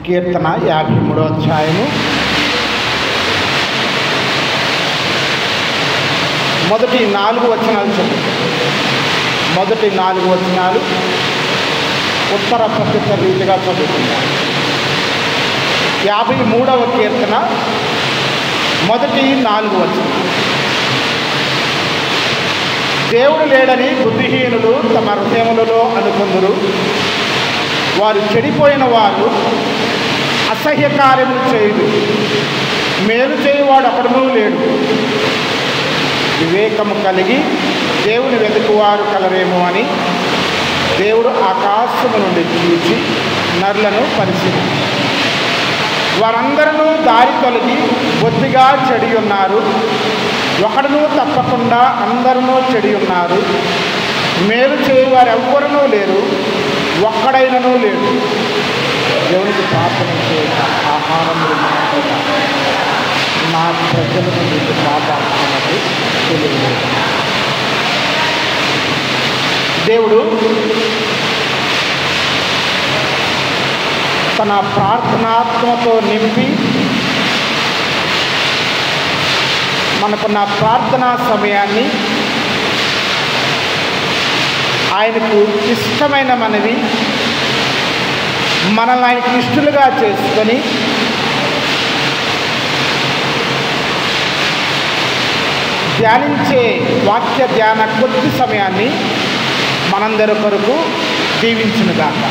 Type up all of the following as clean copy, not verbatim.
కీర్తన 53వ అధ్యాయము మొదటి 4 వచనాలు చదువుతాం. మొదటి 4 వచనాలు ఉత్తర ప్రత్యుత్తర రీతిగా చదువుతున్నాం. 53వ కీర్తన మొదటి 4 వచనాలు. దేవుడు లేడని బుద్ధిహీనులు తమ హృదయములలో అనుకుందురు. వారు చెడిపోయిన వారు అసహ్య కార్యములు చేయదు. మేలు చేయువాడు అక్కడనూ లేడు. వివేకము కలిగి దేవుని వెతుకువారు కలరేమో అని దేవుడు ఆకాశము నుండి చూచి నరులను పరిశీలించారు. వారందరూ దారి తొలగి బొత్తిగా చెడి ఉన్నారు. ఒకడును తప్పకుండా అందరూ చెడి ఉన్నారు. మేలు చేయువారు ఎవ్వరూ లేరు, ఒక్కడైనను లేడు. దేవునికి ప్రార్థన చేయక ఆహారం నా ప్రజలను మీకు కాపాడుతున్నది తెలియలేదు. దేవుడు తన ప్రార్థనాత్మతో నింపి మనకున్న ప్రార్థనా సమయాన్ని ఆయనకు ఇష్టమైన మనవి మనల్ని ఆయనకు ఇష్టలుగా చేసుకొని ధ్యానించే వాక్య ధ్యాన కొద్ది సమయాన్ని మనందరి కొరకు దీవించునుగాక.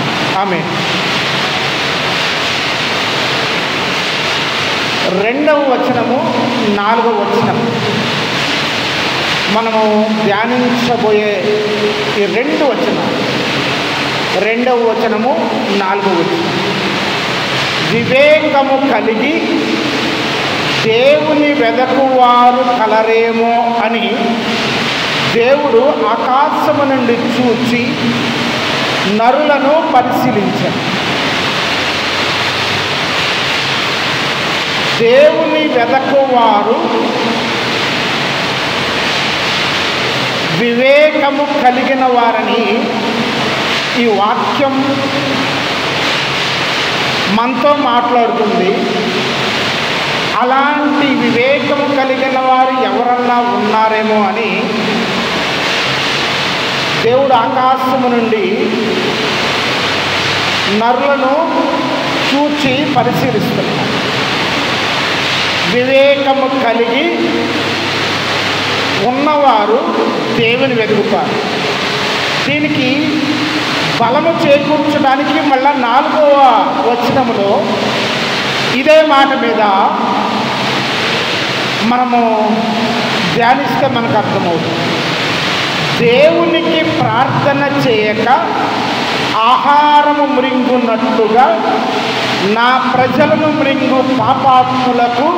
ఆమేన్. 2వ వచనము 4వ వచనం మనము ధ్యానించబోయే ఈ 2 వచనాలు. 2వ వచనము 4వ వచనం. వివేకము కలిగి దేవుని వెదకువారు కలరేమో అని దేవుడు ఆకాశము నుండి చూచి నరులను పరిశీలించారు. దేవుని వెదకువారు వివేకము కలిగిన వారని ఈ వాక్యం మనతో మాట్లాడుతుంది. అలాంటి వివేకము కలిగిన వారు ఎవరన్నా ఉన్నారేమో అని దేవుడు ఆకాశము నుండి నరులను చూచి పరిశీలిస్తున్నాడు. వివేకము కలిగి ఉన్నవారు దేవుని వెతుకుతారు. దీనికి బలము చేకూర్చడానికి మళ్ళా 4వ వచనములో ఇదే మాట మీద మనము ధ్యానిస్తే మనకు అర్థమవుతుంది. దేవునికి ప్రార్థన చేయక ఆహారము మృంగున్నట్టుగా నా ప్రజలను మృంగు పాపాత్ములకు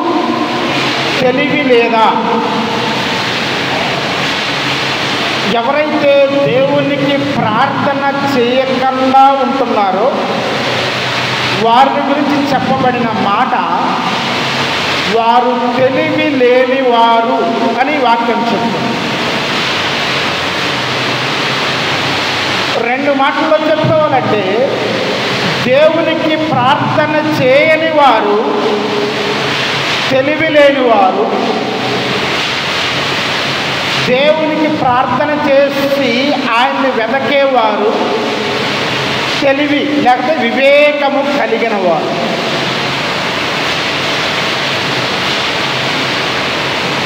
తెలివి లేదా? ఎవరైతే దేవునికి ప్రార్థన చేయకుండా ఉంటున్నారో వారి గురించి చెప్పబడిన మాట వారు తెలివి లేని వారు అని వాక్యం చెప్తుంది. 2 మాటల్లో చెప్పుకోవాలంటే దేవునికి ప్రార్థన చేయని వారు తెలివి లేని వారు, దేవునికి ప్రార్థన చేసి ఆయన్ని వెతకేవారు తెలివి లేకపోతే వివేకము కలిగిన వారు.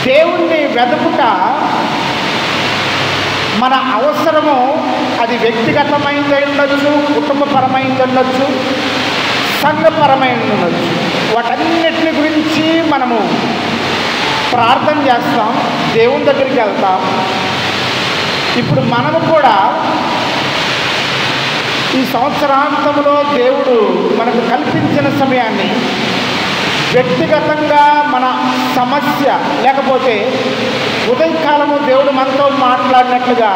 దేవుణ్ణి వెతుకుట మన అవసరము. అది వ్యక్తిగతమైనది ఉండొచ్చు, కుటుంబపరమైనది ఉండొచ్చు, సంఘపరమైనది ఉండొచ్చు. వాటన్నిటిని గురించి మనము ప్రార్థన చేస్తాం, దేవుని దగ్గరికి వెళ్తాం. ఇప్పుడు మనము కూడా ఈ సంవత్సరాంతంలో దేవుడు మనకు కల్పించిన సమయాన్ని వ్యక్తిగతంగా మన సమస్య లేకపోతే ఉదయకాలము దేవుడు మనతో మాట్లాడినట్లుగా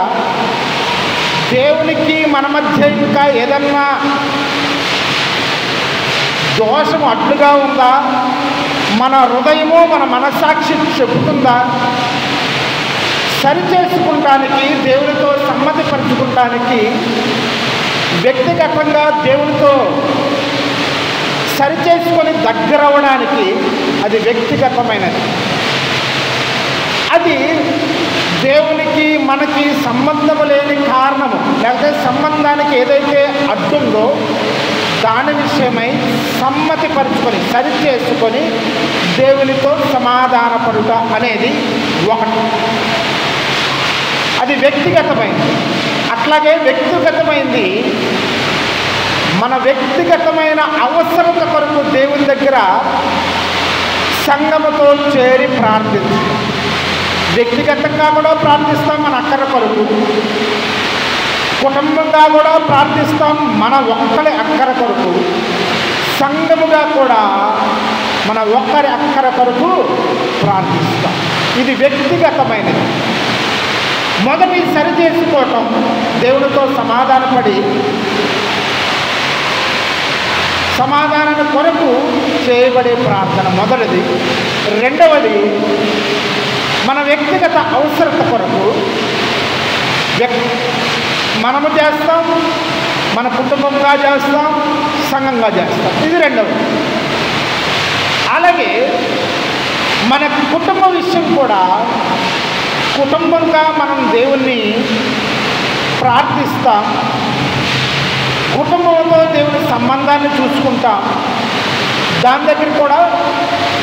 దేవునికి మన మధ్య ఇంకా ఏదన్నా దోషము అడ్డుగా ఉందా, మన హృదయము మన మనస్సాక్షి చెబుతుందా, సరిచేసుకుంటానికి దేవునితో సమ్మతిపరచుకుంటానికి వ్యక్తిగతంగా దేవునితో సరిచేసుకొని దగ్గర అవ్వడానికి అది వ్యక్తిగతమైనది. అది దేవునికి మనకి సంబంధము లేని కారణము, లేకపోతే సంబంధానికి ఏదైతే అడ్డుందో దాని విషయమై సమ్మతి పరుచుకొని సరిచేసుకొని దేవునితో సమాధానపడుట అనేది ఒకటి. అది వ్యక్తిగతమైంది. అట్లాగే వ్యక్తిగతమైంది మన వ్యక్తిగతమైన అవసరత కొరకు దేవుని దగ్గర సంఘముతో చేరి ప్రార్థించు. వ్యక్తిగతంగా కూడా ప్రార్థిస్తాం మన అక్కర కొరకు, కుటుంబంగా కూడా ప్రార్థిస్తాం మన ఒక్కరి అక్కర కొరకు, సంఘముగా కూడా మన ఒక్కరి అక్కర కొరకు ప్రార్థిస్తాం. ఇది వ్యక్తిగతమైనది. మొదటి సరి చేసుకోవటం దేవునితో సమాధానపడి సమాధానం కొరకు చేయబడే ప్రార్థన మొదటిది. రెండవది మన వ్యక్తిగత అవసరత కొరకు మనము చేస్తాం, మన కుటుంబంగా చేస్తాం, సంఘంగా చేస్తాం. ఇది రెండవది. అలాగే మన కుటుంబ విషయం కూడా కుటుంబంగా మనం దేవుణ్ణి ప్రార్థిస్తాం, కుటుంబంతో దేవుని సంబంధాన్ని చూసుకుంటాం. దాని దగ్గర కూడా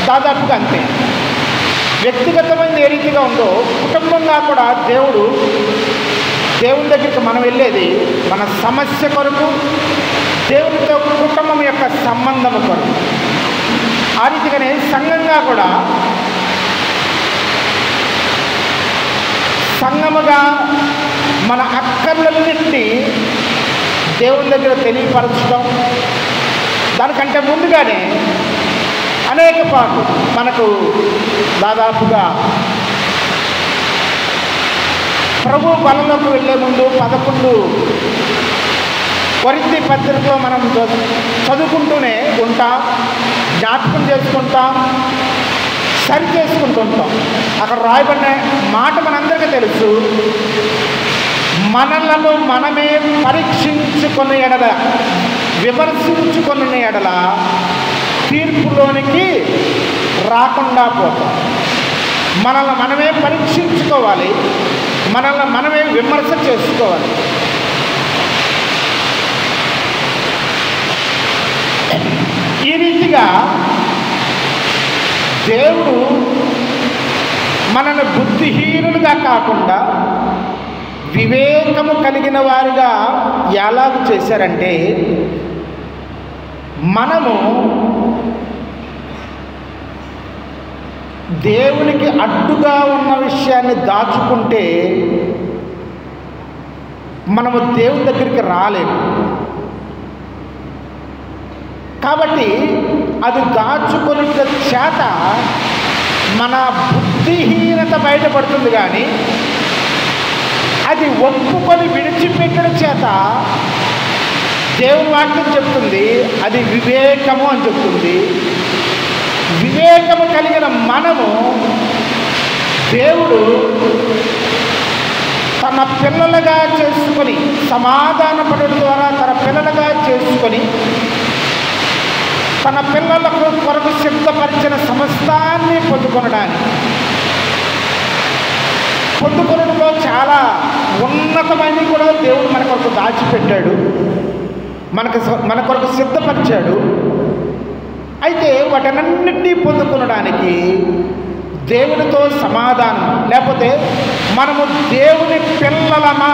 దాదాపుగా అంతే. వ్యక్తిగతమైనది ఏ రీతిగా ఉందో కుటుంబంగా కూడా దేవుని దగ్గరికి మనం వెళ్ళేది మన సమస్య కొరకు, దేవునితో కుటుంబం యొక్క సంబంధము కొరకు. ఆ రీతిగానే సంఘంగా కూడా సంఘముగా మన అక్కర్లన్నింటినీ దేవుని దగ్గర తెలియపరచడం. దానికంటే ముందుగానే అనేక పాటు మనకు దాదాపుగా ప్రభు బలంలోకి వెళ్ళే ముందు 11 కొరింథీ పత్రికలో మనం చదువుకుంటూనే ఉంటాం, జ్ఞాపకం చేసుకుంటాం, సరి చేసుకుంటుంటాం. అక్కడ రాయబడిన మాట మనందరికీ తెలుసు. మనలను మనమే పరీక్షించుకున్న ఎడల, విమర్శించుకున్న ఎడల తీర్పులోనికి రాకుండా పోతాం. మనల్ని మనమే పరీక్షించుకోవాలి, మనల్ని మనమే విమర్శ చేసుకోవాలి. ఈ రీతిగా దేవుడు మనల్ని బుద్ధిహీనులుగా కాకుండా వివేకము కలిగిన వారిగా ఎలాగ చేశారంటే, మనము దేవునికి అడ్డుగా ఉన్న విషయాన్ని దాచుకుంటే మనము దేవుని దగ్గరికి రాలేము. కాబట్టి అది దాచుకునే చేత మన బుద్ధిహీనత బయటపడుతుంది. కానీ అది ఒప్పుకొని విడిచిపెట్టడం చేత దేవుని వాక్యం చెప్తుంది అది వివేకము అని చెప్తుంది. వివేకము కలిగిన మనము దేవుడు తన పిల్లలుగా చేసుకొని, సమాధానపడడం ద్వారా తన పిల్లలుగా చేసుకొని తన పిల్లలకు కొరకు సిద్ధపరిచిన సమస్తాన్ని పొందుకొనడంలో చాలా ఉన్నతమైనవి కూడా దేవుడు మన కొరకు దాచిపెట్టాడు, మన కొరకు సిద్ధపరిచాడు. అయితే వాటన్నింటినీ పొందుకొనడానికి దేవునితో సమాధానం, లేకపోతే మనము దేవుని పిల్లలమా,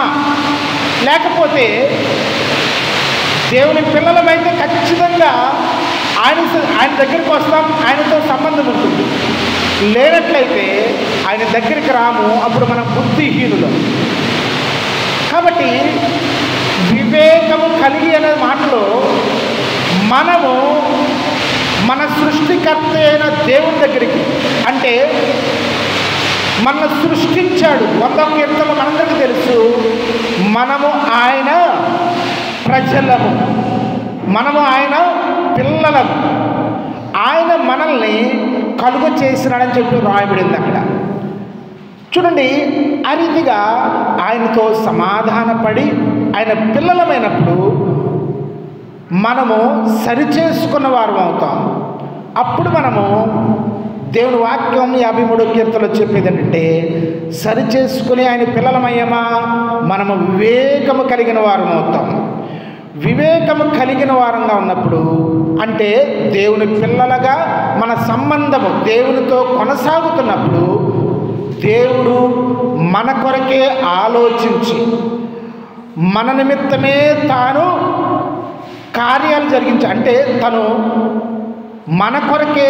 లేకపోతే దేవుని పిల్లలమైతే ఖచ్చితంగా ఆయన దగ్గరికి వస్తాం, ఆయనతో సంబంధం ఉంటుంది. లేనట్లయితే ఆయన దగ్గరికి రాము, అప్పుడు మనం బుద్ధిహీనులం. కాబట్టి వివేకము కలిగి అనే మాటలో మనము మన సృష్టికర్త అయిన దేవుని దగ్గరికి, అంటే మన సృష్టించాడు. 100వ కీర్తనలో మనందరికీ తెలుసు, మనము ఆయన ప్రజలము, మనము ఆయన పిల్లలము, ఆయన మనల్ని కలుగ చేసినాడని చెప్పి రాయబడింది అక్కడ. చూడండి, ఆ రీతిగా ఆయనతో సమాధానపడి ఆయన పిల్లలమైనప్పుడు మనము సరిచేసుకున్న వారం అవుతాం. అప్పుడు మనము దేవుని వాక్యం 53వ కీర్తనలో చెప్పేది ఏంటంటే, సరిచేసుకుని ఆయన పిల్లలమయ్యమా, మనము వివేకము కలిగిన వారం అవుతాం. వివేకము కలిగిన వారంగా ఉన్నప్పుడు అంటే దేవుని పిల్లలుగా మన సంబంధము దేవునితో కొనసాగుతున్నప్పుడు దేవుడు మన కొరకే ఆలోచించి మన నిమిత్తమే తాను కార్యాలు జరిగించి, అంటే తను మన కొరకే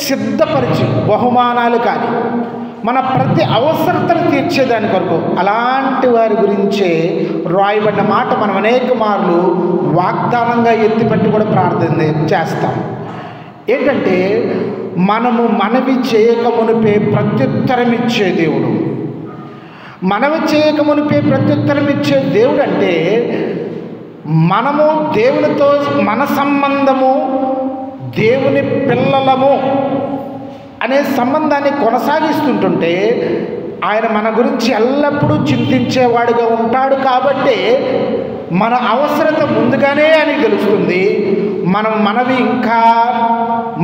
సిద్ధపరిచి బహుమానాలు కానీ మన ప్రతి అవసరతను తీర్చేదాని కొరకు అలాంటి వారి గురించే రాయబడిన మాట మనం అనేక మార్లు వాగ్దానంగా ఎత్తిపెట్టి కూడా ప్రార్థన చేస్తాం. ఏంటంటే, మనము మనవి చేయకమునిపే ప్రత్యుత్తరం ఇచ్చే దేవుడు. మనవి చేయకమునిపే ప్రత్యుత్తరం ఇచ్చే దేవుడు అంటే, మనము దేవునితో మన సంబంధము దేవుని పిల్లలము అనే సంబంధాన్ని కొనసాగిస్తుంటుంటే ఆయన మన గురించి ఎల్లప్పుడూ చింతించేవాడుగా ఉంటాడు. కాబట్టి మన అవసరత ముందుగానే ఆయనకి తెలుస్తుంది. మనం మనవి ఇంకా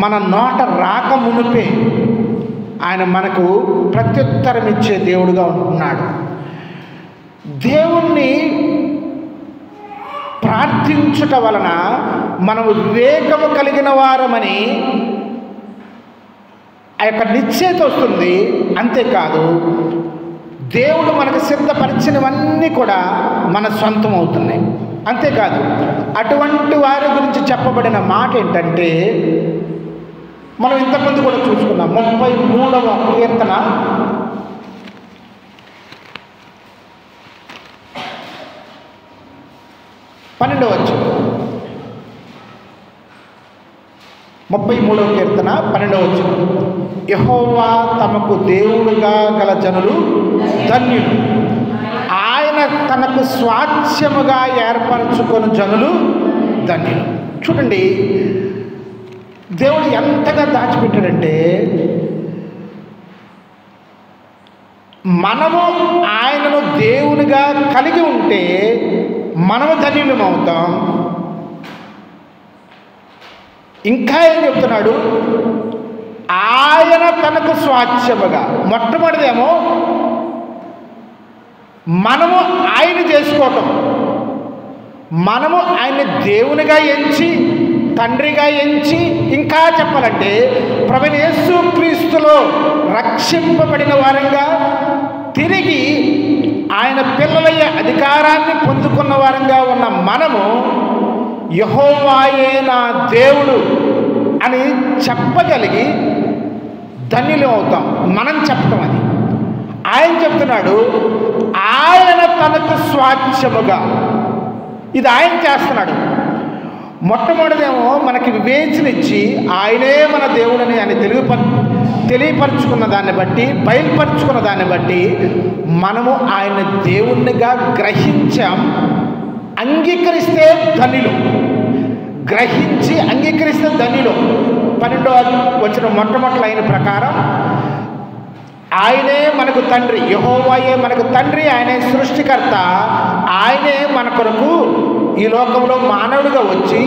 మన నోట రాక మునిపే ఆయన మనకు ప్రత్యుత్తరం ఇచ్చే దేవుడుగా ఉంటున్నాడు. దేవుణ్ణి ప్రార్థించుట వలన మనం వివేకము కలిగిన వారమని ఆ యొక్క నిశ్చయిత వస్తుంది. అంతేకాదు, దేవుడు మనకు సిద్ధపరిచినవన్నీ కూడా మన సొంతం అవుతున్నాయి. అంతేకాదు, అటువంటి వారి గురించి చెప్పబడిన మాట ఏంటంటే, మనం ఇంతకుముందు కూడా చూసుకున్నాం 33వ కీర్తన 12వ వచనం. 33వ కీర్తన 12వ వచనం. యెహోవా తమకు దేవుడుగా గల జనులు ధన్యులు, ఆయన తనకు స్వాస్థ్యముగా ఏర్పరచుకొని జనులు ధన్యులు. చూడండి, దేవుడు ఎంతగా దాచిపెట్టాడంటే, మనము ఆయనను దేవునిగా కలిగి ఉంటే మనము ధన్యులం అవుతాం. ఇంకా ఏం చెప్తున్నాడు, ఆయన తనకు స్వాస్థ్యముగా. మొట్టమొదటిదేమో మనము ఆయన చేసుకోవటం, మనము ఆయన్ని దేవునిగా ఎంచి తండ్రిగా ఎంచి, ఇంకా చెప్పాలంటే ప్రభువైన యేసుక్రీస్తులో రక్షింపబడిన వారంగా తిరిగి ఆయన పిల్లలయ్యే అధికారాన్ని పొందుకున్న వారంగా ఉన్న మనము యెహోవాయే నా దేవుడు అని చెప్పగలిగి ధన్యులు అవుతాం. మనం చెప్పటం అది. ఆయన చెప్తున్నాడు, ఆయన తనకు స్వాస్థ్యముగా. ఇది ఆయన చేస్తున్నాడు. మొట్టమొదటిదేమో మనకి వివేచనిచ్చి ఆయనే మన దేవుడని ఆయన తెలియపరుచుకున్న దాన్ని బట్టి, బయలుపరుచుకున్న దాన్ని బట్టి మనము ఆయన దేవునిగా గ్రహించాం. అంగీకరిస్తే ధన్యులు, గ్రహించి అంగీకరిస్తే ధన్యులు. 12వ వచనం మొట్టమొదటి అయిన ప్రకారం ఆయనే మనకు తండ్రి, యెహోవాయే మనకు తండ్రి, ఆయనే సృష్టికర్త, ఆయనే మన కొరకు ఈ లోకంలో మానవుడిగా వచ్చి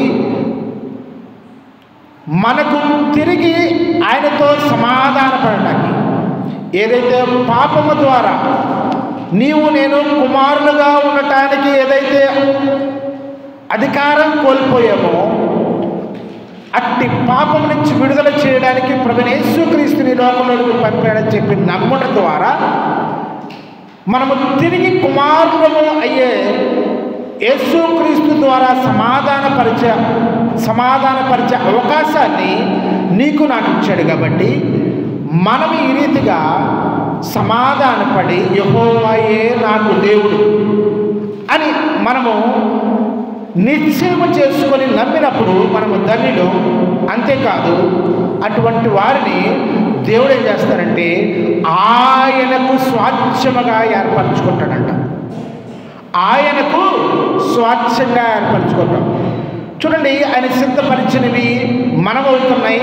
మనకు తిరిగి ఆయనతో సమాధానపడటానికి, ఏదైతే పాపము ద్వారా నీవు నేను కుమారులుగా ఉండటానికి ఏదైతే అధికారం కోల్పోయామో అట్టి పాపం నుంచి విడుదల చేయడానికి ప్రభువైన యేసుక్రీస్తుని లోకంలోకి పంపాడని చెప్పి నమ్మడం ద్వారా మనము తిరిగి కుమారులము అయ్యే యేసుక్రీస్తు ద్వారా సమాధానపరిచే అవకాశాన్ని నీకు నాకు ఇచ్చాడు. కాబట్టి మనం ఈ రీతిగా సమాధానపడి యెహోవాయే నాకు దేవుడు అని మనము నిశ్చయము చేసుకొని నమ్మినప్పుడు మనము ధన్యులు. అంతేకాదు, అటువంటి వారిని దేవుడు ఏం చేస్తారంటే ఆయనకు స్వాస్థ్యముగా ఏర్పరచుకుంటాడంట. ఆయనకు స్వాస్థ్యంగా ఏర్పరచుకుంటాం. చూడండి, ఆయన సిద్ధపరిచినవి మనం అవుతున్నాయి.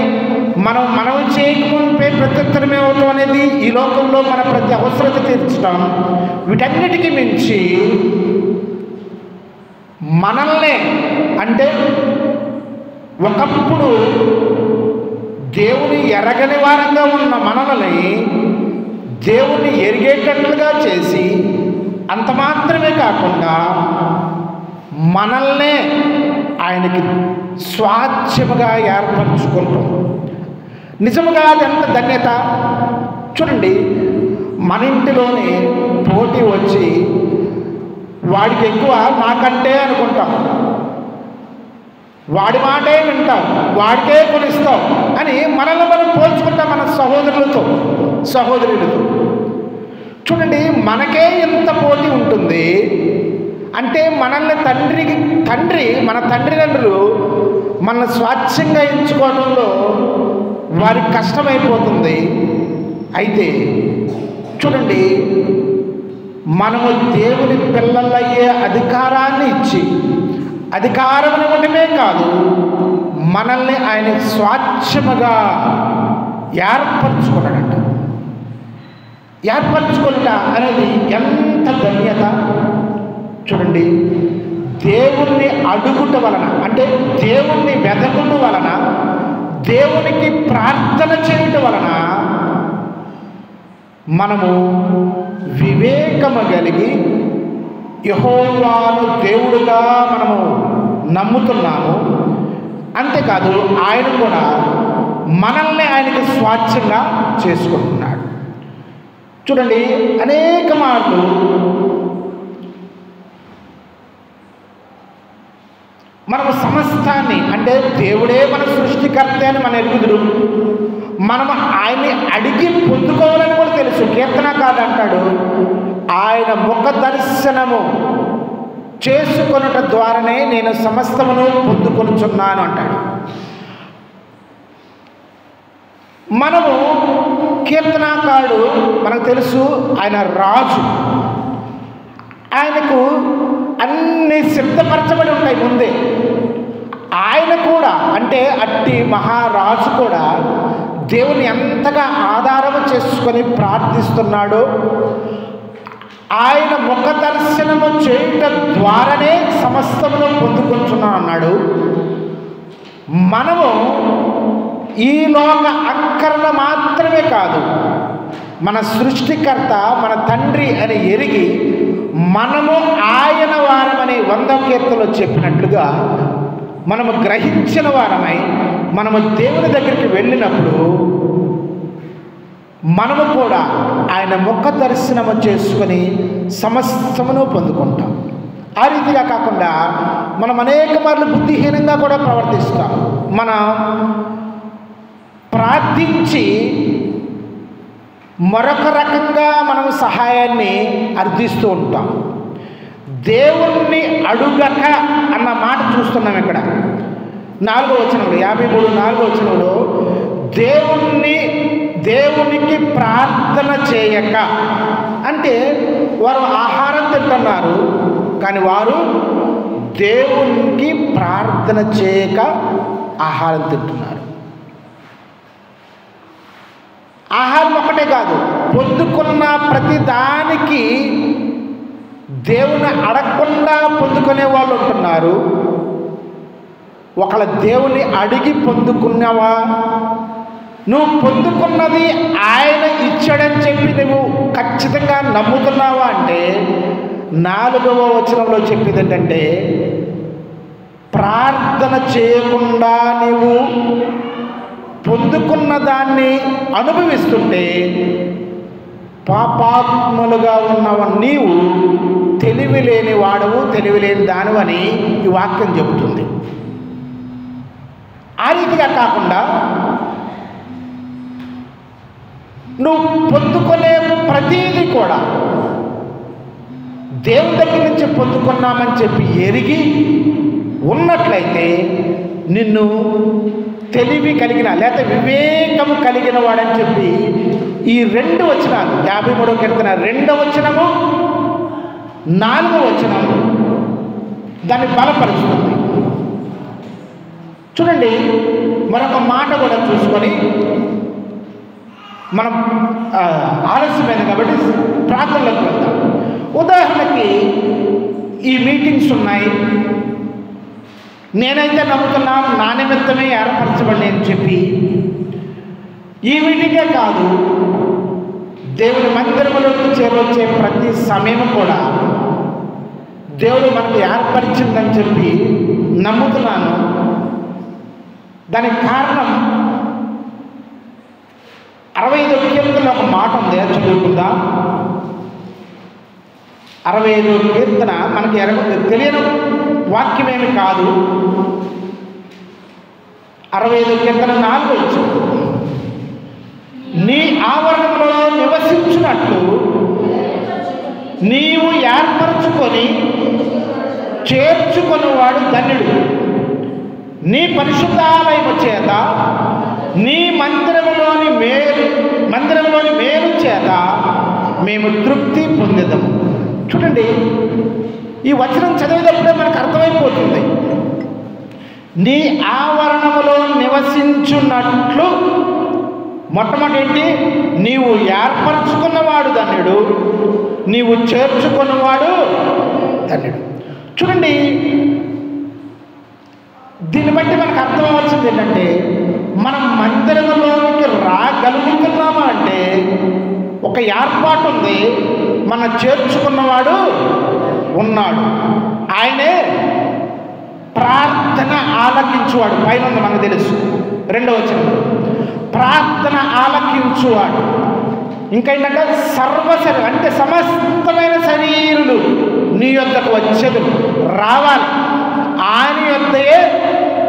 మనం చేయకముందే ప్రత్యుత్తరమే అవుతాం అనేది ఈ లోకంలో మన ప్రతి అవసరత తీర్చడం. వీటన్నిటికీ మించి మనల్నే అంటే ఒకప్పుడు దేవుని ఎరగని వారంగా ఉన్న మనల్ని దేవుణ్ణి ఎరిగేటట్లుగా చేసి అంత మాత్రమే కాకుండా మనల్నే ఆయనకి స్వాచ్ఛముగా ఏర్పరచుకుంటాం. నిజముగా అది ఎంత ధన్యత చూడండి. మన ఇంటిలోనే పోటీ వచ్చి వాడికి ఎక్కువ నాకంటే అనుకుంటాం, వాడి మాటే వింటాం, వాడికే కొనిస్తాం అని మనల్ని మనం పోల్చుకుంటాం మన సహోదరులతో సహోదరులతో. చూడండి, మనకే ఎంత పోటీ ఉంటుంది అంటే మనల్ని మన తండ్రులు మనల్ని స్వాచ్ఛంగా ఎంచుకోవడంలో వారికి కష్టమైపోతుంది. అయితే చూడండి, మనము దేవుని పిల్లలయ్యే అధికారాన్ని ఇచ్చి, అధికారం ఇవ్వడమే కాదు, మనల్ని ఆయన స్వాచ్ఛముగా ఏర్పరచుకున్నాడంట. ఏర్పరచుకుంట అనేది ఎంత ధన్యత చూడండి. దేవుణ్ణి అడుగుట వలన, అంటే దేవుణ్ణి వెదకుట వలన, దేవునికి ప్రార్థన చేయటం వలన మనము వివేకము కలిగి యెహోవాను దేవుడుగా మనము నమ్ముతున్నాము. అంతేకాదు ఆయన కూడా మనల్ని ఆయనకి స్వాచ్ఛంగా చేసుకుంటున్నాడు. చూడండి, అనేక మార్లు మనము సమస్తాన్ని, అంటే దేవుడే మన సృష్టికర్త అని మన ఎరుగుదురు, మనము ఆయన్ని అడిగి పొందుకోవాలని కూడా తెలుసు. కీర్తనకారుడు అంటాడు, ఆయన ముఖ దర్శనము చేసుకొనుట ద్వారానే నేను సమస్తమును పొందుకొనుచున్నాను అంటాడు. మనము కీర్తనకారుడు మనకు తెలుసు, ఆయన రాజు, ఆయనకు అన్ని సిద్ధపరచబడి ఉంటాయి ముందే. ఆయన కూడా, అంటే అట్టి మహారాజు కూడా దేవుని ఎంతగా ఆధారం చేసుకొని ప్రార్థిస్తున్నాడో, ఆయన ముఖ దర్శనము చేయటం ద్వారానే సమస్తమును పొందుకుంటున్నాను అన్నాడు. మనము ఈ లోక అక్కరణ మాత్రమే కాదు, మన సృష్టికర్త మన తండ్రి అని ఎరిగి మనము ఆయన వారమని 100వ కీర్తనలో చెప్పినట్లుగా మనము గ్రహించిన వారమై మనము దేవుని దగ్గరికి వెళ్ళినప్పుడు మనము కూడా ఆయన ముఖ దర్శనము చేసుకొని సమస్తమును పొందుకుంటాం. ఆ రీతిగా కాకుండా మనం అనేక మార్లు బుద్ధిహీనంగా కూడా ప్రవర్తిస్తాం. మనం ప్రార్థించి మరొక రకంగా మనం సహాయాన్ని అర్థిస్తూ ఉంటాం. దేవుణ్ణి అడుగక అన్న మాట చూస్తున్నాం ఇక్కడ 4వ వచనంలో, 53:4వ వచనంలో, దేవునికి ప్రార్థన చేయక అంటే వారు ఆహారం తింటున్నారు, కానీ వారు దేవునికి ప్రార్థన చేయక ఆహారం తింటున్నారు. ఆహారం ఒకటే కాదు, పొందుకున్న ప్రతి దానికి దేవుని అడగకుండా పొందుకునే వాళ్ళు ఉంటున్నారు. ఒకళ్ళ దేవుని అడిగి పొందుకున్నావా, నువ్వు పొందుకున్నది ఆయన ఇచ్చాడని చెప్పి నువ్వు ఖచ్చితంగా నమ్ముతున్నావా అంటే 4వ వచనంలో చెప్పేది ఏంటంటే, ప్రార్థన చేయకుండా నీవు పొందుకున్న దాన్ని అనుభవిస్తుంటే పాపాత్ములుగా ఉన్నవ నీవు తెలివి లేని వాడవు, తెలివి లేని దానివని ఈ వాక్యం చెబుతుంది. ఆ రీతిగా కాకుండా నువ్వు పొందుకునే ప్రతీది కూడా దేవుని దగ్గర నుంచి పొందుకున్నామని చెప్పి ఎరిగి ఉన్నట్లయితే నిన్ను తెలివి కలిగిన లేకపోతే వివేకము కలిగిన వాడని చెప్పి ఈ 2 వచనాలు 53వ కీర్తన 2వ వచనము 4వ వచనము దాన్ని బలపరుస్తుంది. చూడండి, మరొక మాట కూడా చూసుకొని మనం ఆలస్యమైంది కాబట్టి ప్రార్థనలకు వెళ్తాం. ఉదాహరణకి ఈ మీటింగ్స్ ఉన్నాయి, నేనైతే నమ్ముతున్నా నా నిమిత్తమే ఏర్పరచబడి అని చెప్పి ఈ వీటికే కాదు, దేవుని మందిరంలోకి చేరొచ్చే ప్రతి సమయం కూడా దేవుడు మనకు ఏర్పరిచిందని చెప్పి నమ్ముతున్నాను. దానికి కారణం 65వ కీర్తనలో ఒక మాట ఉంది, అది చదువుకుందా. 65వ కీర్తన మనకి తెలియని వాక్యమేమి కాదు. 65వ కీర్తన 4వ వచనం, నీ ఆవరణంలో నివసించినట్లు నీవు ఏర్పరచుకొని చేర్చుకొనివాడు ధన్యుడు. నీ పరిశుద్ధాలయము చేత నీ మందిరంలోని మేలు చేత మేము తృప్తి పొందేదాము. చూడండి, ఈ వచనం చదివేటప్పుడే మనకు అర్థమైపోతుంది. నీ ఆవరణములో నివసించున్నట్లు మొట్టమొదటి నీవు ఏర్పరచుకున్నవాడు ధన్యుడు, నీవు చేర్చుకున్నవాడు ధన్యుడు. చూడండి, దీన్ని బట్టి మనకు అర్థమవలసింది ఏంటంటే, మనం మందిరంలోనికి రాగలుగుతున్నామా అంటే ఒక ఏర్పాటు ఉంది, మన చేర్చుకున్నవాడు ఉన్నాడు. ఆయనే ప్రార్థన ఆలకించువాడు. పైన ఉంది మనకు తెలుసు, 2వ వచనం, ప్రార్థన ఆలకించువాడు. ఇంకా ఏంటంటే సర్వశరీరం అంటే సమస్తమైన శరీరులు నీ యొద్దకు వచ్చేది రావాలి. ఆయన యొద్దయే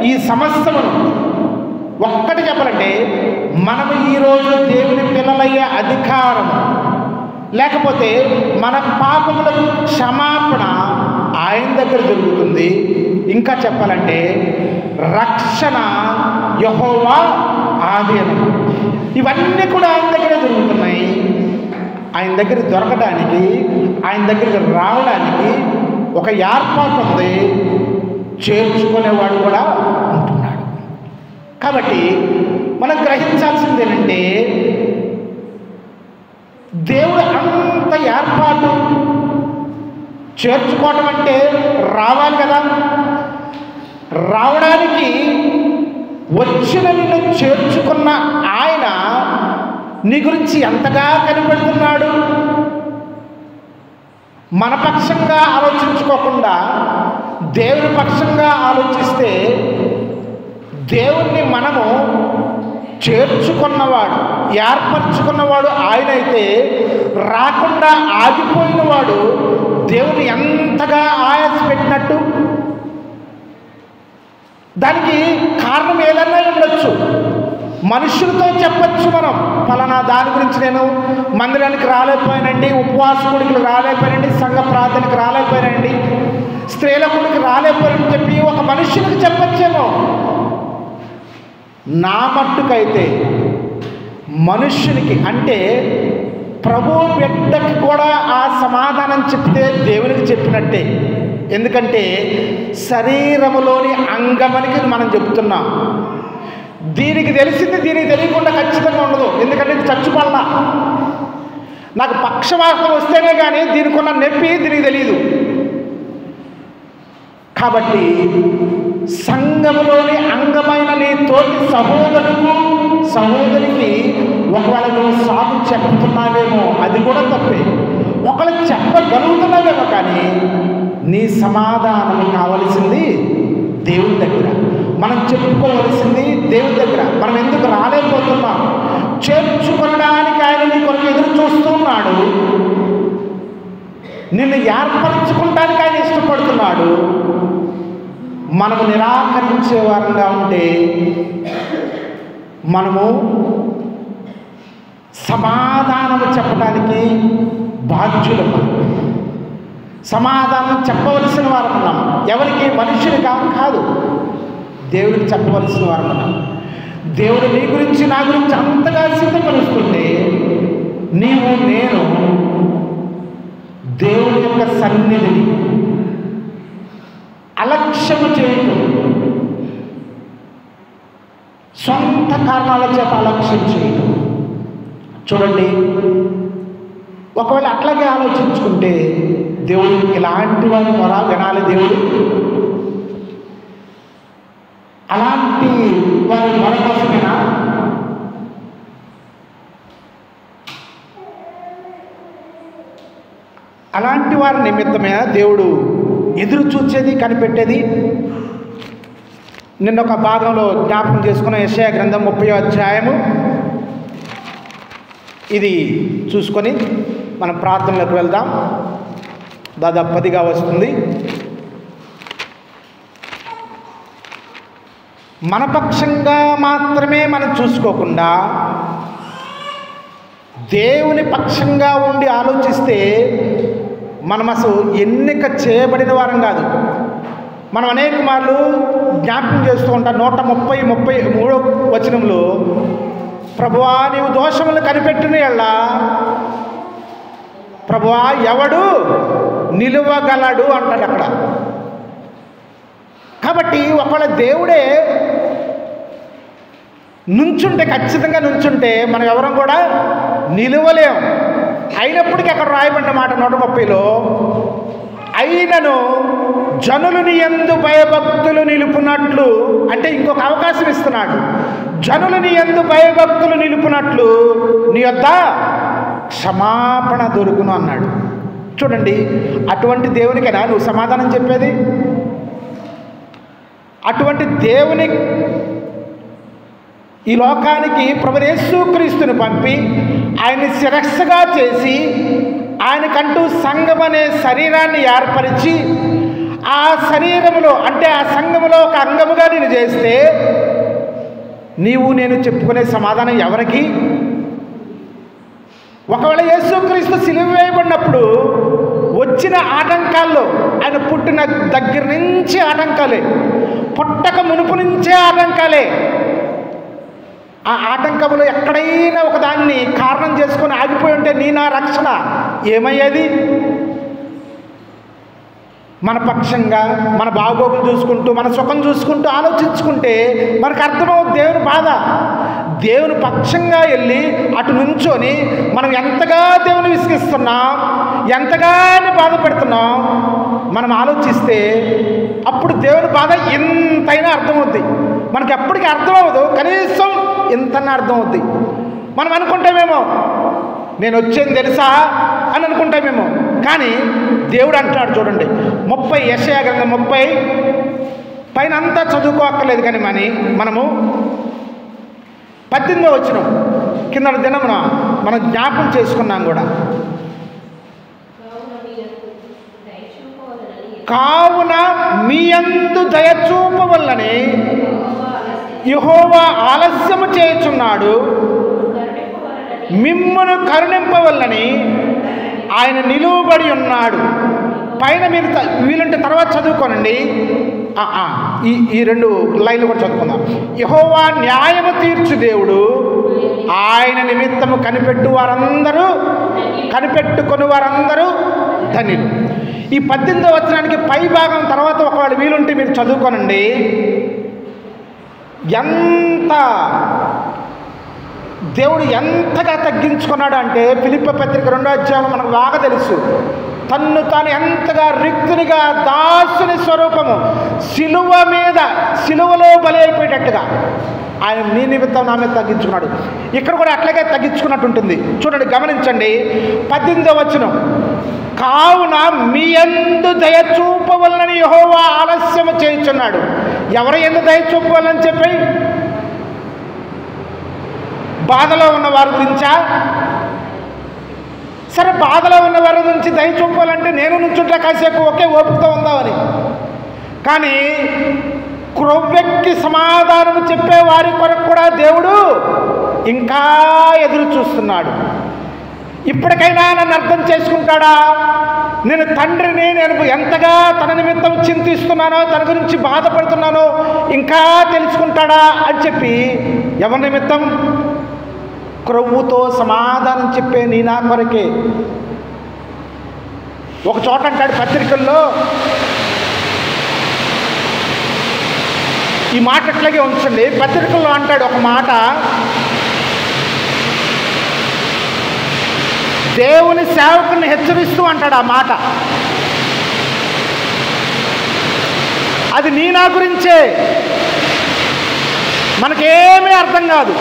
ఈ సమస్తమును. ఒక్కటి చెప్పాలంటే, మనము ఈరోజు దేవుని పిల్లలయ్యే అధికారం లేకపోతే మన పాపములకు క్షమాపణ ఆయన దగ్గర దొరుకుతుంది. ఇంకా చెప్పాలంటే రక్షణ యెహోవా ఆధీనం. ఇవన్నీ కూడా ఆయన దగ్గరే దొరుకుతున్నాయి. ఆయన దగ్గర దొరకడానికి, ఆయన దగ్గరికి రావడానికి ఒక ఏర్పాటు ఉంది, చేర్చుకునేవాడు కూడా ఉంటున్నాడు. కాబట్టి మనం గ్రహించాల్సింది ఏంటంటే, దేవుడు అంత ఏర్పాటు చేర్చుకోవటం అంటే రావాలి కదా. రావడానికి వచ్చిన నిన్ను చేర్చుకున్న ఆయన నీ గురించి ఎంతగా కనిపెడుతున్నాడు. మన పక్షంగా ఆలోచించుకోకుండా దేవుని పక్షంగా ఆలోచిస్తే, దేవుణ్ణి మనము చేర్చుకున్నవాడు, ఏర్పరచుకున్నవాడు ఆయన అయితే రాకుండా ఆగిపోయినవాడు దేవుని ఎంతగా ఆయాస పెట్టినట్టు. దానికి కారణం ఏదన్నా ఉండొచ్చు. మనుషులతో చెప్పచ్చు, మనం ఫలానా దాని గురించి నేను మందిరానికి రాలేకపోయానండి, ఉపవాస గుడికి రాలేకపోయానండి, సంఘ ప్రార్థనకి రాలేకపోయానండి, స్త్రీల గుడికి రాలేకపోయానని చెప్పి ఒక మనుషులకు చెప్పచ్చేమో. నా మట్టుకైతే మనుష్యునికి అంటే ప్రభు బిడ్డకి కూడా ఆ సమాధానం చెప్తే దేవునికి చెప్పినట్టే. ఎందుకంటే శరీరములోని అంగమనికి మనం చెప్తున్నాం. దీనికి తెలిసింది దీనికి తెలియకుండా ఖచ్చితంగా ఉండదు. ఎందుకంటే ఇది చచ్చుపల్లా. నాకు పక్షవాతం వస్తేనే కానీ దీనికి ఉన్న నొప్పి దీనికి తెలియదు. కాబట్టి సంఘములోని అంగమైన నీ తోటి సహోదరుకు సహోదరికి ఒకవేళ నువ్వు సాగు చెప్తున్నావేమో, అది కూడా తప్పే. ఒకవేళ చెప్పగలుగుతున్నావేమో, కానీ నీ సమాధానం కావలసింది దేవుని దగ్గర. మనం చెప్పుకోవలసింది దేవుని దగ్గర. మనం ఎందుకు రాలేకపోతున్నాం? చేర్చుకోవడానికి ఆయన నీ కొరకు ఎదురు చూస్తున్నాడు. నిన్ను ఏర్పరచుకోవడానికి ఆయన ఇష్టపడుతున్నాడు. మనము నిరాకరించే వారంగా ఉంటే మనము సమాధానము చెప్పడానికి బాధ్యులము. సమాధానం చెప్పవలసిన వారు ఉన్నాం. ఎవరికి? మనుషులుగా కాదు, దేవుడికి చెప్పవలసిన వారు ఉన్నాం. దేవుడు నీ గురించి నా గురించి అంతగా సిద్ధపరుస్తుంటే నీవు నేను దేవుని యొక్క సన్నిధిని అలక్ష్యము చేయటం, సొంత కారణాల చేత అలక్ష్యం చేయటం. చూడండి, ఒకవేళ అట్లాగే ఆలోచించుకుంటే దేవుడు ఇలాంటి వారి మొర వినాలి. దేవుడు అలాంటి వారి మన కోసమేనా? అలాంటి వారి నిమిత్తమే దేవుడు ఎదురు చూచేది, కనిపెట్టేది. నిన్న ఒక భాగంలో జ్ఞాపకం చేసుకున్న యెషయా గ్రంథం 30వ అధ్యాయము ఇది చూసుకొని మనం ప్రార్థనలోకి వెళ్దాం. దాదాపు 10గా వస్తుంది. మన పక్షంగా మాత్రమే మనం చూసుకోకుండా దేవుని పక్షంగా ఉండి ఆలోచిస్తే మనం అసలు ఎన్నిక చేయబడిన వారం కాదు. మనం అనేక మార్లు జ్ఞాపకం చేస్తూ ఉంటాం. 133వ వచనంలో ప్రభువా నీవు దోషములు కనిపెట్టిన యెడల ప్రభువా ఎవడు నిలువగలడు అంటాడు అక్కడ. కాబట్టి ఒకవేళ దేవుడే నుంచుంటే, ఖచ్చితంగా నుంచుంటే మనం ఎవరం కూడా నిలువలేం. అయినప్పటికీ అక్కడ రాయబడిన మాట 130లో అయినను జనులు నీ యందు భయభక్తులు నిలుపునట్లు, అంటే ఇంకొక అవకాశం ఇస్తున్నాడు. జనులు నీ యందు భయభక్తులు నిలుపునట్లు నీ యొద్ద క్షమాపణ దొరుకును అన్నాడు. చూడండి, అటువంటి దేవునికైనా నువ్వు సమాధానం చెప్పేది? అటువంటి దేవుని ఈ లోకానికి ప్రభువైన యేసుక్రీస్తుని పంపి ఆయన్ని శిరస్సుగా చేసి ఆయనకంటూ సంఘం అనే శరీరాన్ని ఏర్పరిచి ఆ శరీరములో, అంటే ఆ సంఘములో ఒక అంగముగా నేను చేస్తే నీవు నేను చెప్పుకునే సమాధానం ఎవరికి? ఒకవేళ యేసుక్రీస్తు సిలువ వేయబడినప్పుడు వచ్చిన ఆటంకాల్లో, ఆయన పుట్టిన దగ్గర నుంచి ఆటంకాలే, పుట్టక మునుపు నుంచే ఆటంకాలే. ఆ ఆటంకములో ఎక్కడైనా ఒకదాన్ని కారణం చేసుకొని ఆగిపోయి ఉంటే నా రక్షణ ఏమయ్యేది? మన పక్షంగా మన బాగోగులు చూసుకుంటూ, మన సుఖం చూసుకుంటూ ఆలోచించుకుంటే మనకు అర్థమవుతుంది దేవుని బాధ. దేవుని పక్షంగా వెళ్ళి అటు నుంచొని మనం ఎంతగా దేవుని విసిగిస్తున్నాం, ఎంతగానే బాధపడుతున్నాం మనం ఆలోచిస్తే అప్పుడు దేవుని బాధ ఎంతైనా అర్థమవుద్ది. మనకి ఎప్పటికీ అర్థమవుదు, కనీసం ఎంతన్నా అర్థమవుద్ది. మనం అనుకుంటామేమో నేను వచ్చేది తెలుసా అని అనుకుంటామేమో, కానీ దేవుడు అంటాడు. చూడండి, 30 యెషయా గ్రంథం 30 పైన అంతా చదువుకోక్కర్లేదు, కానీ మనము 18వ వచనం కింద దినమున మనం జ్ఞాపకం చేసుకున్నాం కూడా. కావున మీ యందు దయచూపవల్లని యెహోవా ఆలస్యము చేయుచున్నాడు, మిమ్మును కరుణింపవల్లని ఆయన నిలువబడి ఉన్నాడు. పైన మీరు వీలుంటే తర్వాత చదువుకోనండి. ఈ 2 లైన్లు కూడా చదువుకుందాం. యెహోవా న్యాయము తీర్చు దేవుడు, ఆయన నిమిత్తము కనిపెట్టుకొని వారందరూ ధన్యులు. ఈ 18వ వచనానికి పై భాగం తర్వాత ఒకవేళ వీలుంటే మీరు చదువుకోనండి. ఎంత దేవుడు ఎంతగా తగ్గించుకున్నాడు అంటే, ఫిలిప్పీ పత్రిక 2వ అధ్యాయం మనకు బాగా తెలుసు. తన్ను తాను ఎంతగా రిక్తునిగా, దాసుని స్వరూపము, సిలువలో బలి అయిపోయేటట్టుగా ఆయన నీ నిమిత్తం నా మీద తగ్గించుకున్నాడు. ఇక్కడ కూడా అట్లాగే తగ్గించుకున్నట్టు ఉంటుంది. చూడండి, గమనించండి 18వ వచనం. కావున మీ యందు దయ చూపవలనని యెహోవా ఆలస్యము చేయుచున్నాడు. ఎవరి యందు దయ చూపవాలని చెప్పి? బాధలో ఉన్న వారి గురించా? సరే, బాధలో ఉన్న వారి గురించి దయ చూపాలంటే నేను నుంచుంటా కాసేపు ఒకే ఓపికతో ఉందామని. కానీ క్రొవ్వెక్కి సమాధానం చెప్పే వారి కొరకు కూడా దేవుడు ఇంకా ఎదురు చూస్తున్నాడు. ఇప్పటికైనా నన్ను అర్థం చేసుకుంటాడా? నేను తండ్రిని, నేను ఎంతగా తన నిమిత్తం చింతిస్తున్నానో, తన గురించి బాధపడుతున్నానో ఇంకా తెలుసుకుంటాడా అని చెప్పి ఎవరి నిమిత్తం? క్రొవ్వుతో సమాధానం చెప్పే నా కొరకే. ఒక చోట అంటాడు పత్రికల్లో, ఈ మాట అట్లాగే ఉంచండి. పత్రికల్లో అంటాడు ఒక మాట, దేవుని సేవకుని హెచ్చరిస్తూ అంటాడు ఆ మాట. అది నా గురించే. మనకేమీ అర్థం కాదు.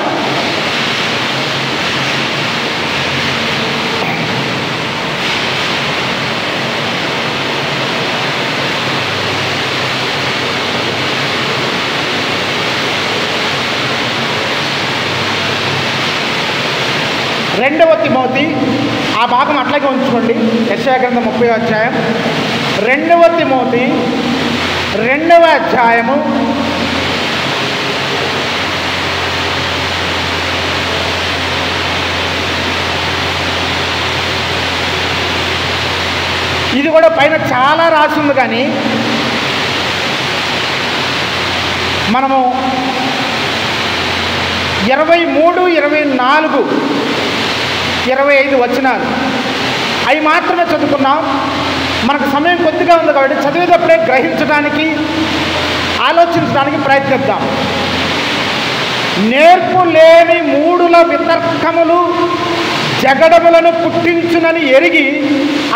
రెండవ తిమోతి ఆ భాగం అట్లాగే ఉంచుకోండి. యెషయా గ్రంథం 30వ అధ్యాయం, రెండవ తిమోతి 2వ అధ్యాయము 2 ఇది కూడా పైన చాలా రాసింది, కానీ మనము 23, 24, 25 వచనాలు అవి మాత్రమే చదువుకున్నాం. మనకు సమయం కొద్దిగా ఉంది కాబట్టి చదివేటప్పుడే గ్రహించడానికి, ఆలోచించడానికి ప్రయత్నిద్దాం. నేర్పు లేని మూడుల వితర్కములు జగడములను పుట్టించునని ఎరిగి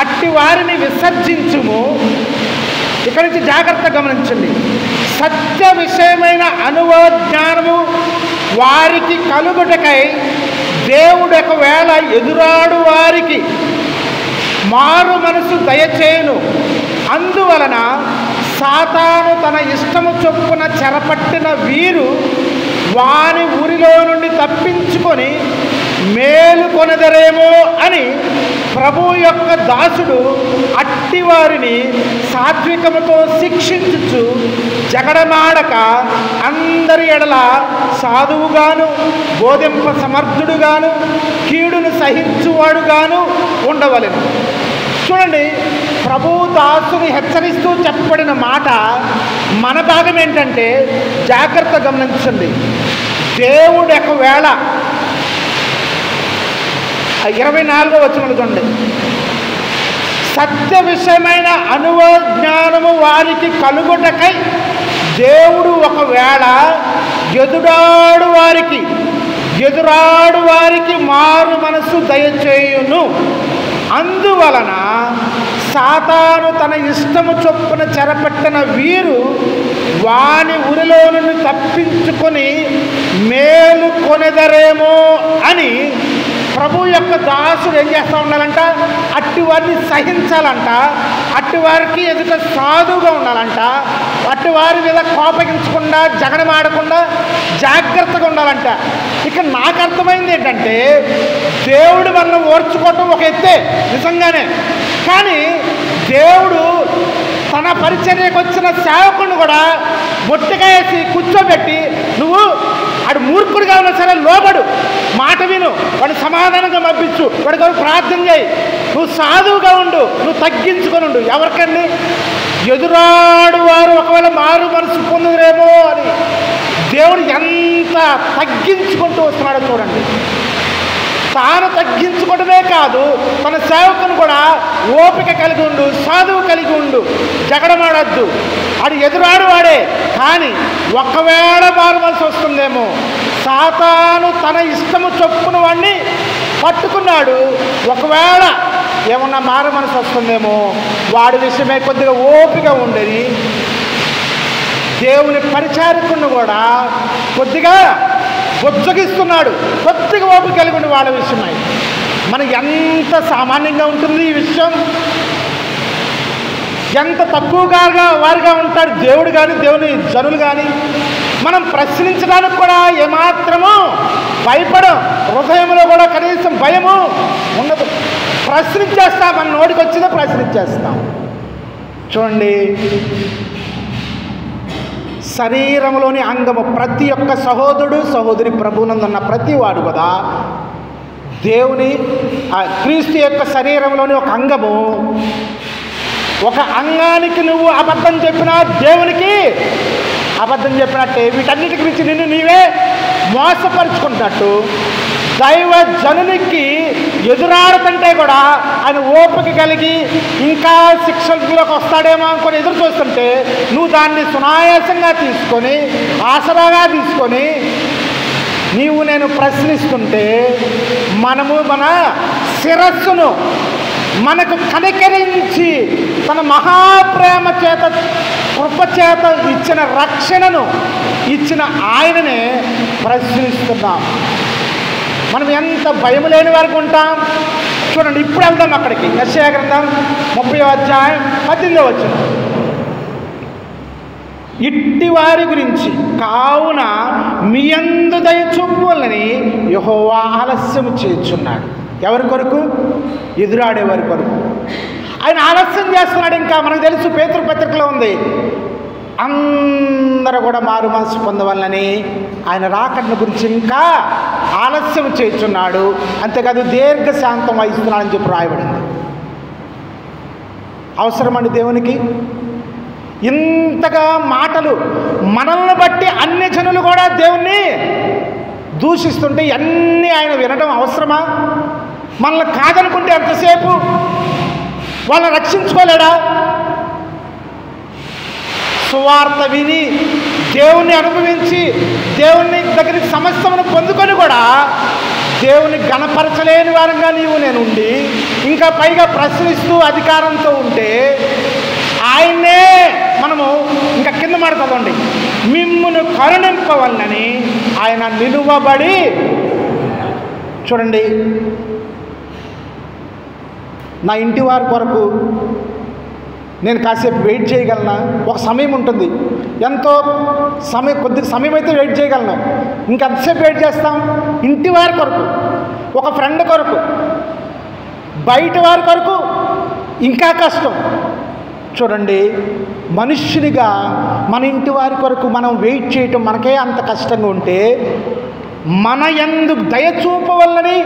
అట్టి వారిని విసర్జించుము. ఇక్కడి నుంచి జాగ్రత్త గమనించండి. సత్య విషయమైన అనుభవ జ్ఞానము వారికి కలుగుటకై దేవుడు ఒకవేళ ఎదురాడు వారికి మారు మనసు దయచేయును. అందువలన సాతాను తన ఇష్టము చొప్పున చెరపట్టిన వీరు వాని ఊరిలో నుండి తప్పించుకొని మేలుకొనదరేమో అని ప్రభు యొక్క దాసుడు అట్టి వారిని సాత్వికముతో శిక్షించుచు జగడమాడక అందరి ఎడల సాధువుగాను బోధింప సమర్థుడుగాను కీడును సహించువాడుగాను ఉండవలెను. చూడండి, ప్రభు దాసుని హెచ్చరిస్తూ చెప్పబడిన మాట మన భాగం ఏంటంటే, జాగ్రత్త గమనించండి. దేవుడు ఒకవేళ 24వ వచనం చూడండి. సత్య విషయమైన అనుభవ జ్ఞానము వారికి కలుగుటకై దేవుడు ఒకవేళ ఎదురాడు వారికి మారు మనసు దయచేయును. అందువలన సాతాను తన ఇష్టము చొప్పున చెరపట్టిన వీరు వాని ఉరిలో నుండి తప్పించుకొని మేలు కొనెదరేమో అని ప్రభు యొక్క దాసుడు ఏం చేస్తూ ఉండాలంట? అట్టి వారిని సహించాలంట, అట్టి వారికి ఎదుట సాధువుగా ఉండాలంట, అట్టి వారి మీద కోపగించకుండా జగడమాడకుండా జాగ్రత్తగా ఉండాలంట. ఇక నాకు అర్థమైంది ఏంటంటే, దేవుడు మనం ఓర్చుకోవటం ఒక ఎత్తే నిజంగానే, కానీ దేవుడు తన పరిచర్యకు వచ్చిన సేవకుని కూడా మొట్టిగా వేసి కూర్చోబెట్టి, నువ్వు వాడు మూర్ఖుడిగా ఉన్నా సరే లోబడు, మాట విను, వాడు సమాధానంగా పంపించు, వాడి కొరకు ప్రార్థన చేయి, నువ్వు సాధువుగా ఉండు, నువ్వు తగ్గించుకొని ఉండు. ఎవరికండి? ఎదురాడు వారు ఒకవేళ మారు మనసు పొందురేమో అని దేవుడు ఎంత తగ్గించుకుంటూ వస్తున్నాడో చూడండి. తాను తగ్గించుకోవడమే కాదు, తన సేవకుని కూడా ఓపిక కలిగి ఉండు, సాధువు కలిగి ఉండు, జగడమాడద్దు. అది ఎదురాడు వాడే, కానీ ఒకవేళ మారవలసి వస్తుందేమో, సాతాను తన ఇష్టము చొప్పున వాడిని పట్టుకున్నాడు, ఒకవేళ ఏమన్నా మారు మనసు వస్తుందేమో వాడి విషయమే కొద్దిగా ఓపిక ఉండేది. దేవుని పరిచారకుని కూడా కొద్దిగా బొజ్జగిస్తున్నాడు, కొద్దిగా ఓపిక కలిగి ఉండి వాళ్ళ విషయమై. మనకి ఎంత సామాన్యంగా ఉంటుంది ఈ విషయం, ఎంత తక్కువగా వారిగా ఉంటాడు దేవుడు కానీ దేవుని జనులు కానీ. మనం ప్రశ్నించడానికి కూడా ఏమాత్రమో భయపడం, హృదయంలో కూడా కనీసం భయము ఉండదు. ప్రశ్నించేస్తాం, మన నోటికి వచ్చిందో ప్రశ్నించేస్తాం. చూడండి, శరీరంలోని అంగము ప్రతి ఒక్క సహోదరుడు సహోదరి ప్రభువునందున్న ప్రతి వాడు కదా దేవుని క్రీస్తు యొక్క శరీరంలోని ఒక అంగము. ఒక అంగానికి నువ్వు అబద్ధం చెప్పినా దేవునికి అబద్ధం చెప్పినట్టే. వీటన్నిటికి మించి నిన్ను నీవే మోసపరుచుకుంటున్నట్టు దైవ జనునికి ఎదురాడుతుంటే కూడా ఆయన ఓపిక కలిగి ఇంకా శిక్షలోకి వస్తాడేమో అనుకొని ఎదురు చూస్తుంటే నువ్వు దాన్ని సునాయాసంగా తీసుకొని ఆసరాగా తీసుకొని నీవు నేను ప్రశ్నిస్తుంటే మనము మన శిరస్సును మనకు కనికరించి తన మహాప్రేమ చేత కృపచేత ఇచ్చిన రక్షణను ఇచ్చిన ఆయననే ప్రశ్నిస్తున్నాం. మనం ఎంత భయం లేని వారికి ఉంటాం. చూడండి, ఇప్పుడు వెళ్దాం అక్కడికి. యెషయా గ్రంథం 30వ అధ్యాయం 18వ వచనం. ఇట్టి వారి గురించి కావున మీ యందు దయ చూపులని యెహోవా ఆలస్యం చేయుచున్నాడు. ఎవరి కొరకు? ఎదురాడేవారి కొరకు. ఆయన ఆలస్యం చేస్తున్నాడు. ఇంకా మనకు తెలుసు, పేతురు పత్రికలో ఉంది, అందరూ కూడా మారు మనసు పొందవాలని ఆయన రాకడను గురించి ఇంకా ఆలస్యం చేయుచున్నాడు. అంతేకాదు దీర్ఘశాంతం వహిస్తున్నాడని చెప్పి రాయబడింది. అవసరమండి దేవునికి ఇంతగా మాటలు? మనల్ని బట్టి అన్ని జనులు కూడా దేవుణ్ణి దూషిస్తుంటే అన్నీ ఆయన వినడం అవసరమా? మనల్ని కాదనుకుంటే ఎంతసేపు? వాళ్ళని రక్షించుకోలేడా? సువార్త విని దేవుణ్ణి అనుభవించి దేవుని దగ్గరికి సమస్తమును పొందుకొని కూడా దేవుని గణపరచలేని వారంగా నేను ఉండి ఇంకా పైగా ప్రశ్నిస్తూ అధికారంతో ఉంటే ఆయన్నే మనము ఇంకా కింద మాట చదవండి, మిమ్మును కరుణింపవలనని ఆయన నిలువబడి. చూడండి, నా ఇంటి వారి కొరకు నేను కాసేపు వెయిట్ చేయగలనా? ఒక సమయం ఉంటుంది, ఎంతో సమయం, కొద్దిగా సమయం అయితే వెయిట్ చేయగలను. ఇంకెంతసేపు వెయిట్ చేస్తాం? ఇంటి వారి కొరకు, ఒక ఫ్రెండ్ కొరకు, బయట వారి కొరకు ఇంకా కష్టం. చూడండి, మనుష్యునిగా మన ఇంటి వారి కొరకు మనం వెయిట్ చేయటం మనకే అంత కష్టంగా ఉంటే, మన యందు దయ చూపవల్లని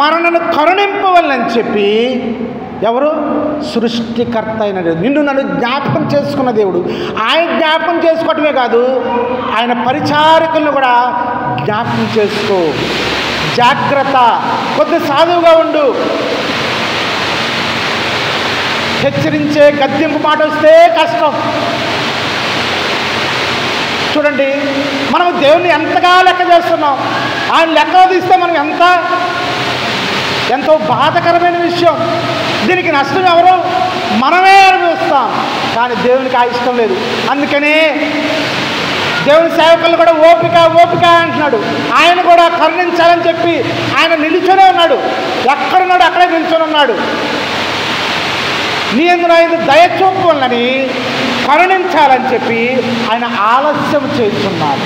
మనను కరుణింపవల్లని చెప్పి ఎవరు? సృష్టికర్త అయిన దేవుడు, నిన్ను నన్ను జ్ఞాపకం చేసుకున్న దేవుడు. ఆయన జ్ఞాపకం చేసుకోవటమే కాదు, ఆయన పరిచారకులను కూడా జ్ఞాపకం చేసుకో. జాగ్రత్త, కొద్ది సాధువుగా ఉండు. హెచ్చరించే గద్దింపు మాట వస్తే కష్టం. చూడండి, మనం దేవుణ్ణి ఎంతగా లెక్క చేస్తున్నాం. ఆయన లెక్క తీస్తే మనం ఎంతో బాధకరమైన విషయం. దీనికి నష్టం ఎవరు? మనమే అనుభవిస్తాం. కానీ దేవునికి ఆ ఇష్టం లేదు. అందుకనే దేవుని సేవకులు కూడా ఓపిక ఓపిక అంటున్నాడు. ఆయన కూడా కరుణించాలని చెప్పి ఆయన నిలుచొనే ఉన్నాడు. ఎక్కడున్నాడు అక్కడే నిలుచొని ఉన్నాడు. నీ యందు నా యందు దయ చూపవలనని కరుణించాలని చెప్పి ఆయన ఆలస్యం చేస్తున్నాడు.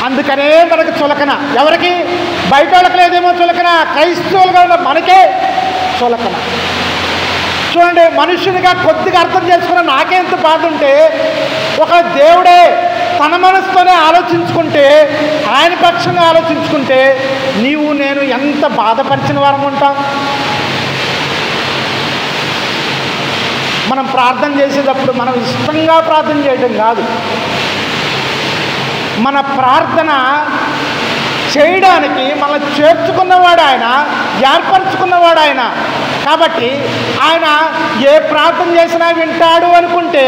అందుకనే మనకు చులకన. ఎవరికి? బయట వాళ్ళకి లేదేమో చులకన, క్రైస్తవులుగా ఉన్న మనకే చులకన. చూడండి, మనుషునిగా కొద్దిగా అర్థం చేసుకున్న నాకే ఎంత బాధ ఉంటే, ఒక దేవుడే తన మనసుతోనే ఆలోచించుకుంటే, ఆయన పక్షంగా ఆలోచించుకుంటే నీవు నేను ఎంత బాధపరిచిన వారం ఉంటాం. మనం ప్రార్థన చేసేటప్పుడు మనం ఇష్టంగా ప్రార్థన చేయడం కాదు, మన ప్రార్థన చేయడానికి మనల్ని చేర్చుకున్నవాడు ఆయన, ఏర్పరచుకున్నవాడు ఆయన. కాబట్టి ఆయన ఏ ప్రార్థన చేసినా వింటాడు అనుకుంటే,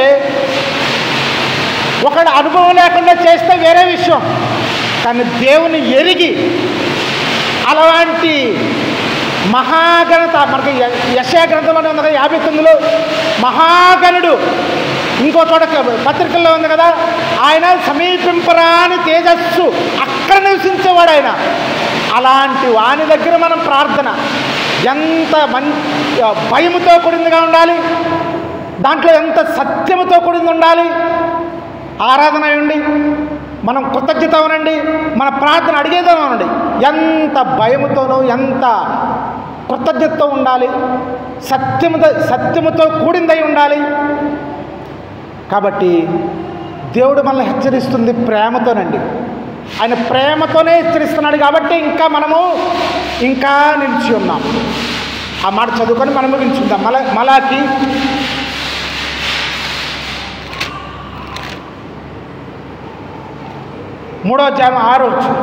ఒకడు అనుభవం లేకుండా చేస్తే వేరే విషయం. కానీ దేవుని ఎరిగి అలాంటి మహాగణత మనకి యెషయా గ్రంథంలోనే ఉంది కదా, 59లో మహాగణుడు. ఇంకో చోట పత్రికల్లో ఉంది కదా, ఆయన సమీపింపరాని తేజస్సు, అక్కడ నివసించేవాడు ఆయన. అలాంటి వాని దగ్గర మనం ప్రార్థన ఎంత భయముతో కూడిందిగా ఉండాలి, దాంట్లో ఎంత సత్యముతో కూడింది ఉండాలి. ఆరాధన అయ్యండి, మనం కృతజ్ఞత అనండి, మన ప్రార్థన అడిగేదనండి, ఎంత భయముతోనూ ఎంత కృతజ్ఞతతో ఉండాలి, సత్యముతో కూడిందై ఉండాలి. కాబట్టి దేవుడు మనల్ని హెచ్చరిస్తుంది ప్రేమతోనండి. ఆయన ప్రేమతోనే హెచ్చరిస్తున్నాడు. కాబట్టి మనము ఇంకా నిలిచి ఉన్నాం. ఆ మాట చదువుకొని మనం ముగించుకుందాం. మలాకి 3వ అధ్యాయం 6వ వచనం.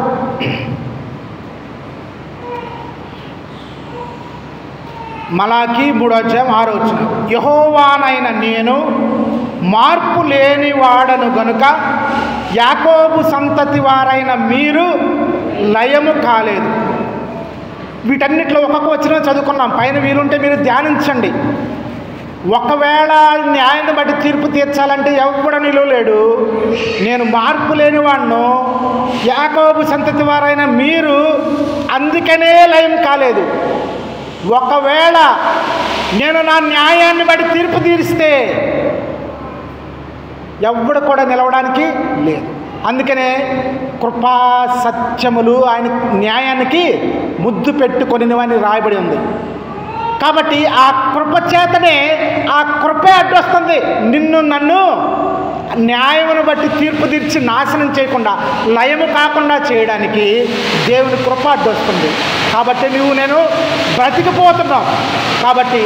మలాకి 3వ అధ్యాయం 6వ వచనం. యెహోవానైన నేను మార్పు లేని వాడను గనుక యాకోబు సంతతి వారైన మీరు లయము కాలేదు. వీటన్నిటిలో ఒక్కొక్క వచనం చదువుకున్నాం. పైన వీలుంటే మీరు ధ్యానించండి. ఒకవేళ న్యాయాన్ని బట్టి తీర్పు తీర్చాలంటే ఎవడ నిలవలేడు. నేను మార్పు లేని వాడిను, యాకోబు సంతతి వారైన మీరు అందుకనే లయం కాలేదు. ఒకవేళ నేను నా న్యాయాన్ని బట్టి తీర్పు తీరిస్తే ఎవడు కూడా నిలవడానికి లేదు. అందుకనే కృపా సత్యములు ఆయన న్యాయానికి ముద్దు పెట్టుకొనివని రాయబడి ఉంది. కాబట్టి ఆ కృప చేతనే ఆ కృపే అడ్డొస్తుంది. నిన్ను నన్ను న్యాయమును బట్టి తీర్పు తీర్చి నాశనం చేయకుండా, లయము కాకుండా చేయడానికి దేవుని కృప అడ్డొస్తుంది. కాబట్టి నేను బ్రతికిపోతున్నాం. కాబట్టి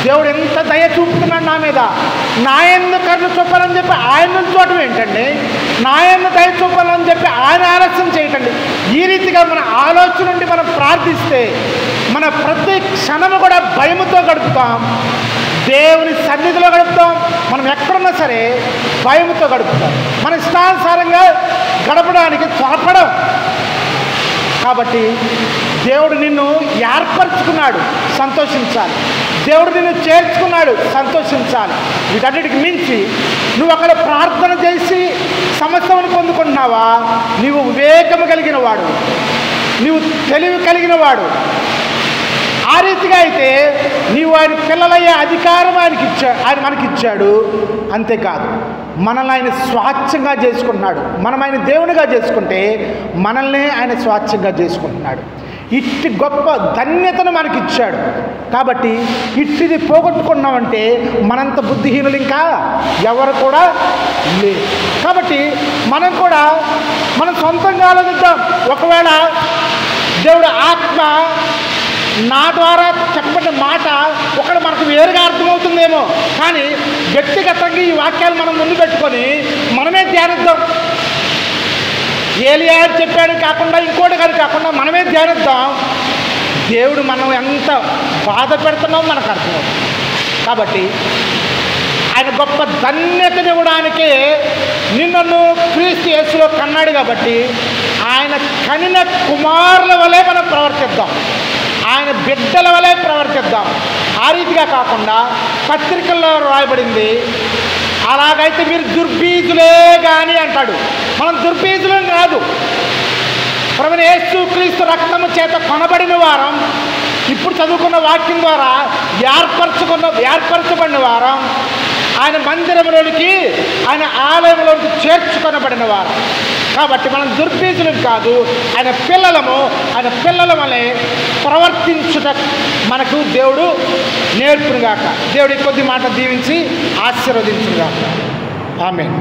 దేవుడు ఎంత దయ చూపుతున్నాడు నా మీద. నా యందు కరుణ చూపాలని చెప్పి ఆయన చూడటం ఏంటండి? నా యందు దయ చూపాలని చెప్పి ఆయన ఆలస్యం చేయటండి. ఈ రీతిగా మన ఆలోచన నుండి మనం ప్రార్థిస్తే మన ప్రతి క్షణము కూడా భయముతో గడుపుతాం, దేవుని సన్నిధిలో గడుపుతాం. మనం ఎక్కడున్నా సరే భయముతో గడుపుతాం. మన ఇష్టానుసారంగా గడపడానికి త్వరపడం. కాబట్టి దేవుడు నిన్ను ఏర్పరచుకున్నాడు, సంతోషించాలి. దేవుడు నిన్ను చేర్చుకున్నాడు, సంతోషించాలి. వీటన్నిటికి మించి నువ్వు అక్కడ ప్రార్థన చేసి సమస్యను పొందుకుంటున్నావా? నీవు వివేకము కలిగిన వాడు, నీవు తెలివి కలిగిన వాడు. ఆ రీతిగా అయితే నీవు ఆయన పిల్లలయ్యే అధికారం ఆయన మనకిచ్చాడు. అంతేకాదు మనల్ని ఆయన స్వాచ్ఛంగా చేసుకుంటున్నాడు. మనం ఆయన దేవునిగా చేసుకుంటే మనల్ని ఆయన స్వాచ్ఛంగా చేసుకుంటున్నాడు. ఇట్టి గొప్ప ధన్యతను మనకిచ్చాడు. కాబట్టి ఇట్టిది పోగొట్టుకున్నామంటే మనంత బుద్ధిహీనులు ఇంకా ఎవరు కూడా లేదు. కాబట్టి మనం కూడా మనం సొంతంగా ఆలోచిద్దాం. ఒకవేళ దేవుడు ఆత్మ నా ద్వారా చెప్పబడిన మాట ఒకటి మనకు వేరుగా అర్థమవుతుందేమో, కానీ వ్యక్తిగతంగా ఈ వాక్యాలు మనం ముందు పెట్టుకొని మనమే ధ్యానిద్దాం. ఏలియా చెప్పాడు కాకుండా ఇంకోటి కానీ కాకుండా మనమే ధ్యానిద్దాం. దేవుడు మనం ఎంత బాధ పెడుతున్నామో మనకు అర్థమవుతుంది. కాబట్టి ఆయన గొప్ప ధన్యతనివ్వడానికి నిన్ను క్రీస్తు యేసులో కన్నాడు. కాబట్టి ఆయన కనిన కుమారుల వలె మనం ప్రవర్తిద్దాం, ఆయన బిడ్డల వలె ప్రవర్తిద్దాం. ఆ రీతిగా కాకుండా పత్రికల్లో రాయబడింది, అలాగైతే మీరు దుర్బీజులే కానీ అంటాడు. మనం దుర్బీజులం కాదు. ప్రభువైన యేసుక్రీస్తు రక్తము చేత కొనబడిన వారం, ఇప్పుడు చదువుకున్న వాక్యం ద్వారా ఏర్పరచబడిన వారం, ఆయన మందిరంలోనికి ఆయన ఆలయంలోనికి చేర్చుకొనబడిన వారు. కాబట్టి మనం దుర్బీజులం కాదు, ఆయన పిల్లలము. ఆయన పిల్లల వలె ప్రవర్తించుట మనకు దేవుడు నేర్పునుగాక. దేవుడి కొద్ది మాట దీవించి ఆశీర్వదించునుగాక. ఆమేన్.